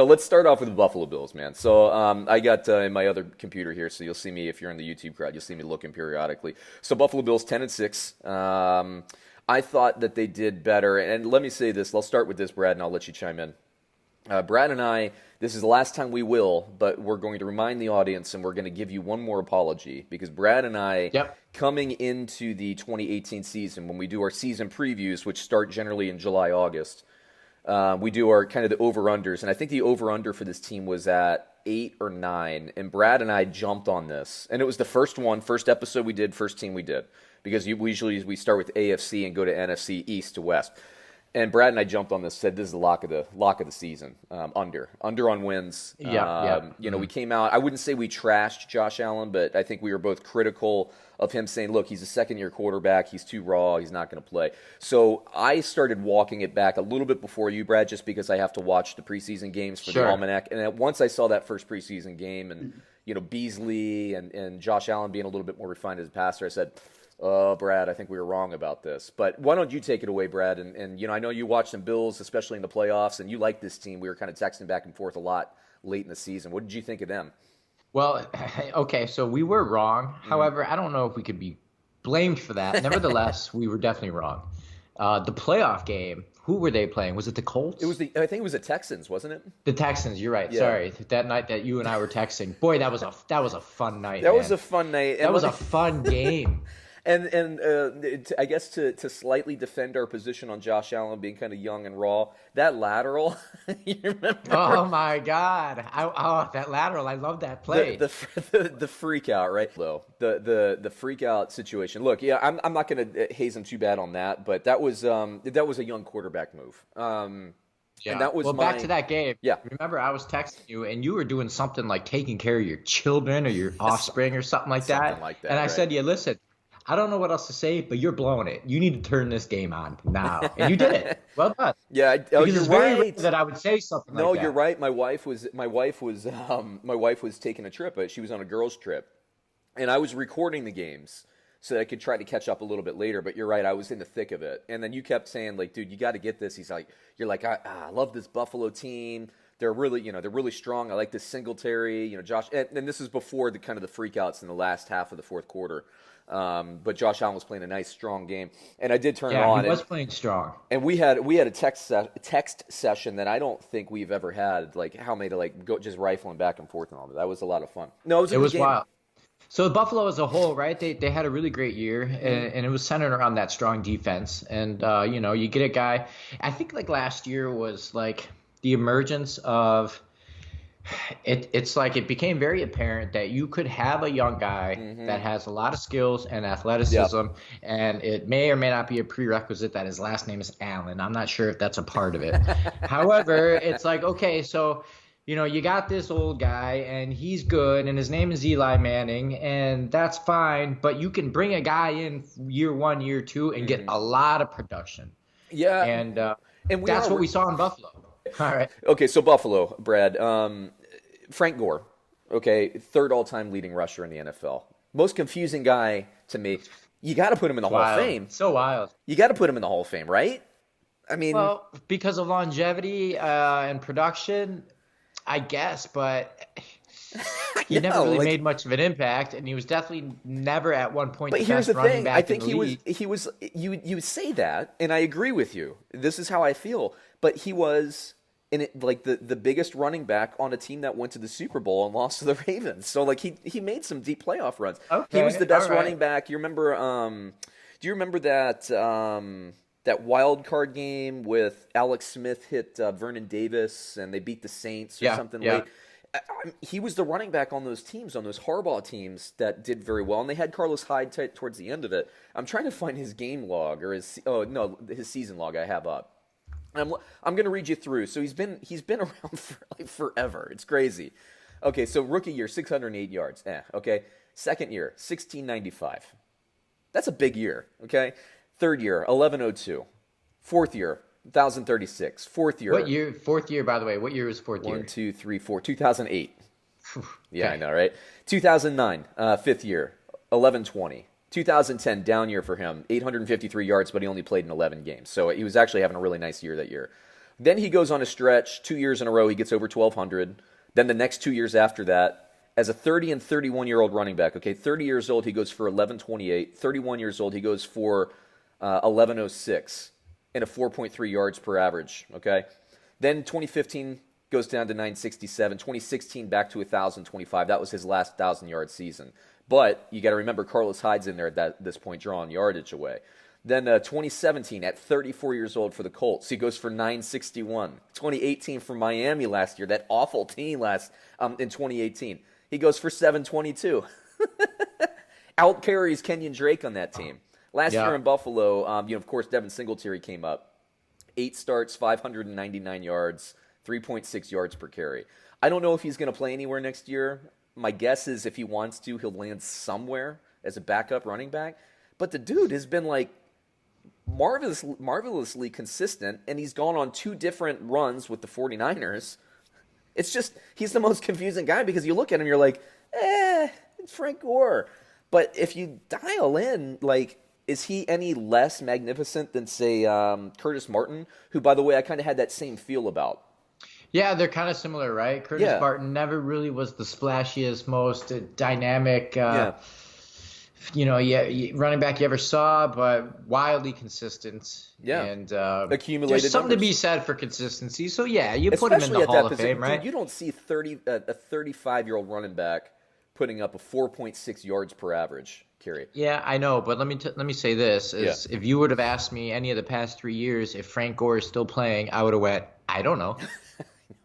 So let's start off with the Buffalo Bills, man. So I got in my other computer here, so you'll see me if you're in the YouTube crowd. You'll see me looking periodically. So Buffalo Bills 10-6. I thought that they did better, and let me say this. I'll start with this, Brad, and I'll let you chime in. Brad and I, this is the last time we will, but we're going to remind the audience and we're going to give you one more apology because Brad and I, coming into the 2018 season, when we do our season previews, which start generally in July, August, we do our kind of the over-unders. And I think the over-under for this team was at 8 or 9. And Brad and I jumped on this. And it was the first episode we did, first team we did. Because we start with AFC and go to NFC East to West. And Brad and I jumped on this, said this is the lock of the season. Under on wins. We came out. I wouldn't say we trashed Josh Allen, but I think we were both critical of him, saying, "Look, he's a second-year quarterback. He's too raw. He's not going to play." So I started walking it back a little bit before you, Brad, just because I have to watch the preseason games for the Almanac. And once I saw that first preseason game, and Beasley and Josh Allen being a little bit more refined as a passer, I said, "Oh, Brad, I think we were wrong about this." But why don't you take it away, Brad? And I know you watched some Bills, especially in the playoffs, and you like this team. We were kind of texting back and forth a lot late in the season. What did you think of them? Well, okay, so we were wrong. However, I don't know if we could be blamed for that. Nevertheless, we were definitely wrong. The playoff game, who were they playing? Was it the Colts? I think it was the Texans, wasn't it? The Texans, you're right. Yeah. Sorry. That night that you and I were texting. Boy, that was a fun night. That was a fun night. That was a fun game. And I guess to slightly defend our position on Josh Allen being kind of young and raw, that lateral, you remember? Oh my God! That lateral, I love that play. The freak out, right? Though the freak out situation. Look, yeah, I'm not going to haze him too bad on that, but that was a young quarterback move. Yeah. And that was back to that game. Yeah. Remember, I was texting you, and you were doing something like taking care of your children or your offspring or something like that. And I said, "Yeah, listen. I don't know what else to say, but you're blowing it. You need to turn this game on now." And you did it. Well done. Yeah, because it's very rare that I would say something like that. No, you're right. My wife was taking a trip. She was on a girls' trip, and I was recording the games so that I could try to catch up a little bit later. But you're right. I was in the thick of it. And then you kept saying, like, "Dude, you got to get this." You're like, I love this Buffalo team. They're really strong. I like this Singletary, Josh. And this is before the kind of the freakouts in the last half of the fourth quarter. But Josh Allen was playing a nice, strong game, and I did turn it on. Yeah, he was playing strong. And we had a text session that I don't think we've ever had. Like how many to go just rifling back and forth and all that. That was a lot of fun. No, it was wild. So Buffalo as a whole, right? They had a really great year, and it was centered around that strong defense. And you get a guy. I think like last year was like the emergence of. It's like it became very apparent that you could have a young guy that has a lot of skills and athleticism, and it may or may not be a prerequisite that his last name is Allen. I'm not sure if that's a part of it. However, it's like, okay, so you got this old guy and he's good and his name is Eli Manning, and that's fine, but you can bring a guy in year 1, year 2 and get a lot of production. Yeah. And that's what we saw in Buffalo. All right. Okay, so Buffalo, Brad. Frank Gore, okay, 3rd all-time leading rusher in the NFL. Most confusing guy to me. You got to put him in the Hall of Fame. So wild. You got to put him in the Hall of Fame, right? I mean, well, because of longevity and production, I guess, but he never really made much of an impact, and he was definitely never at one point the best running back in the league. He was. You say that, and I agree with you. This is how I feel. But he was the biggest running back on a team that went to the Super Bowl and lost to the Ravens. So he made some deep playoff runs. Okay, he was the best running back. You remember? Do you remember that that wild card game with Alex Smith hit Vernon Davis and they beat the Saints or something late? He was the running back on those teams, on those Harbaugh teams that did very well, and they had Carlos Hyde towards the end of it. I'm trying to find his game log or his season log I have up. I'm going to read you through. So he's been around for forever. It's crazy. Okay, so rookie year 608 yards. Okay. Second year 1695. That's a big year. Okay. Third year 1102. Fourth year 1036. Fourth year. What year? Fourth year, by the way. What year was fourth year? 1, 2, 3, 4. 2008. Yeah, okay. I know, right? 2009. Fifth year 1120. 2010, down year for him, 853 yards, but he only played in 11 games. So he was actually having a really nice year that year. Then he goes on a stretch, 2 years in a row, he gets over 1,200. Then the next 2 years after that, as a 30 and 31-year-old running back, okay, 30 years old, he goes for 1128. 31 years old, he goes for 1106 and a 4.3 yards per average, okay? Then 2015 goes down to 967. 2016 back to 1,025. That was his last 1,000-yard season. But you got to remember, Carlos Hyde's in there at this point, drawing yardage away. Then 2017, at 34 years old for the Colts, he goes for 961. 2018 for Miami last year, that awful team in 2018, he goes for 722. Out carries Kenyon Drake on that team. Last year in Buffalo, of course, Devin Singletary came up. 8 starts, 599 yards, 3.6 yards per carry. I don't know if he's going to play anywhere next year. My guess is if he wants to, he'll land somewhere as a backup running back. But the dude has been like marvelously consistent, and he's gone on 2 different runs with the 49ers. It's just, he's the most confusing guy because you look at him, you're like, it's Frank Gore. But if you dial in, like, is he any less magnificent than, say, Curtis Martin, who, by the way, I kind of had that same feel about? Yeah, they're kind of similar, right? Curtis Martin never really was the splashiest, most dynamic, running back you ever saw, but wildly consistent. Yeah, and accumulated there's something numbers to be said for consistency. So yeah, you put him in the Hall of Fame, right? Dude, you don't see a 35-year-old running back putting up a 4.6 yards per average carry. Yeah, I know, but let me say this: if you would have asked me any of the past 3 years if Frank Gore is still playing, I would have went, I don't know.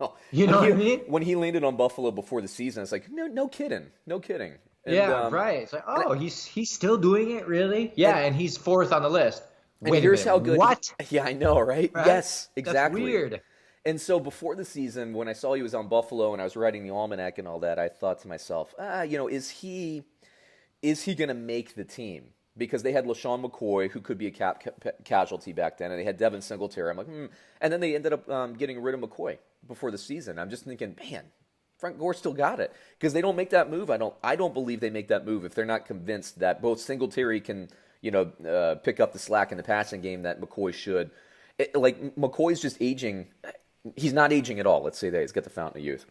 No. You know what I mean? When he landed on Buffalo before the season, it's like, no kidding. And, right. It's like, he's still doing it, really? Yeah, and he's 4th on the list. Wait, here's how good. What? Yeah, I know, right? Yes, exactly. That's weird. And so before the season, when I saw he was on Buffalo and I was writing the almanac and all that, I thought to myself, is he going to make the team? Because they had LaShawn McCoy, who could be a casualty back then, and they had Devin Singletary. I'm like, And then they ended up getting rid of McCoy before the season. I'm just thinking, man, Frank Gore still got it, because they don't make that move. I don't believe they make that move if they're not convinced that both Singletary can, pick up the slack in the passing game that McCoy should. McCoy's just aging. He's not aging at all. Let's say that he's got the fountain of youth.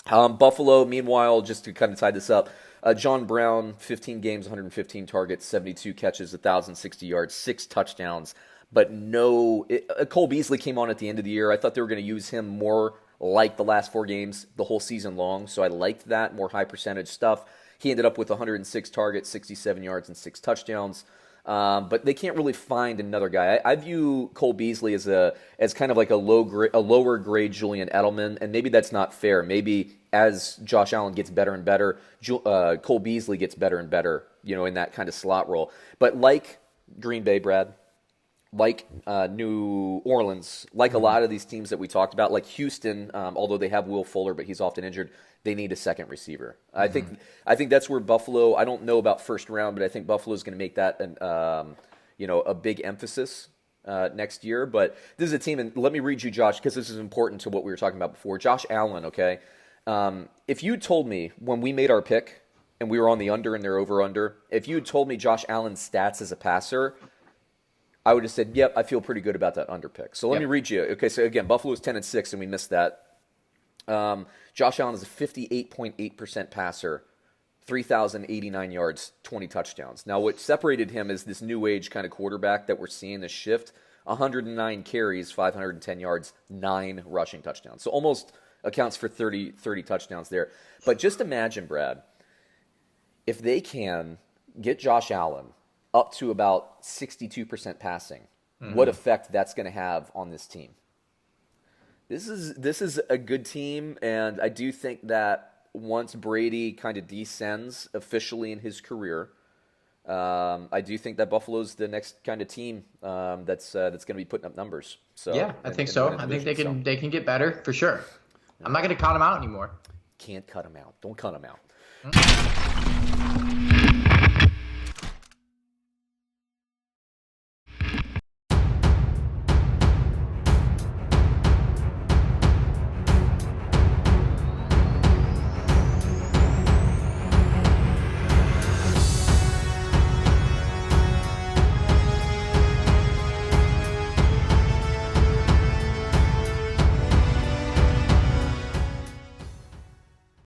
Buffalo, meanwhile, just to kind of tie this up, John Brown, 15 games, 115 targets, 72 catches, 1,060 yards, 6 touchdowns, but no. Cole Beasley came on at the end of the year. I thought they were going to use him more like the last 4 games the whole season long, so I liked that, more high percentage stuff. He ended up with 106 targets, 67 yards, and 6 touchdowns. But they can't really find another guy. I view Cole Beasley as kind of like a lower grade Julian Edelman, and maybe that's not fair. Maybe as Josh Allen gets better and better, Cole Beasley gets better and better, in that kind of slot role. But like Green Bay, Brad, like New Orleans, like a lot of these teams that we talked about, like Houston, although they have Will Fuller, but he's often injured, they need a second receiver. I think that's where Buffalo. I don't know about first round, but I think Buffalo is going to make that a big emphasis next year. But this is a team, and let me read you, Josh, because this is important to what we were talking about before. Josh Allen, okay. If you told me when we made our pick and we were on the under and they're over under, if you had told me Josh Allen's stats as a passer, I would have said, yep, I feel pretty good about that under pick. So let me read you. Okay, so again, Buffalo's 10-6, and we missed that. Josh Allen is a 58.8% passer, 3,089 yards, 20 touchdowns. Now, what separated him is this new age kind of quarterback that we're seeing, this shift. 109 carries, 510 yards, 9 rushing touchdowns. So almost accounts for 30 touchdowns there. But just imagine, Brad, if they can get Josh Allen up to about 62% passing, what effect that's going to have on this team. This is a good team, and I do think that once Brady kind of descends officially in his career, I do think that Buffalo's the next kind of team that's going to be putting up numbers. So yeah, I think so. I think they can get better for sure. I'm not going to cut them out anymore. Can't cut them out. Don't cut them out.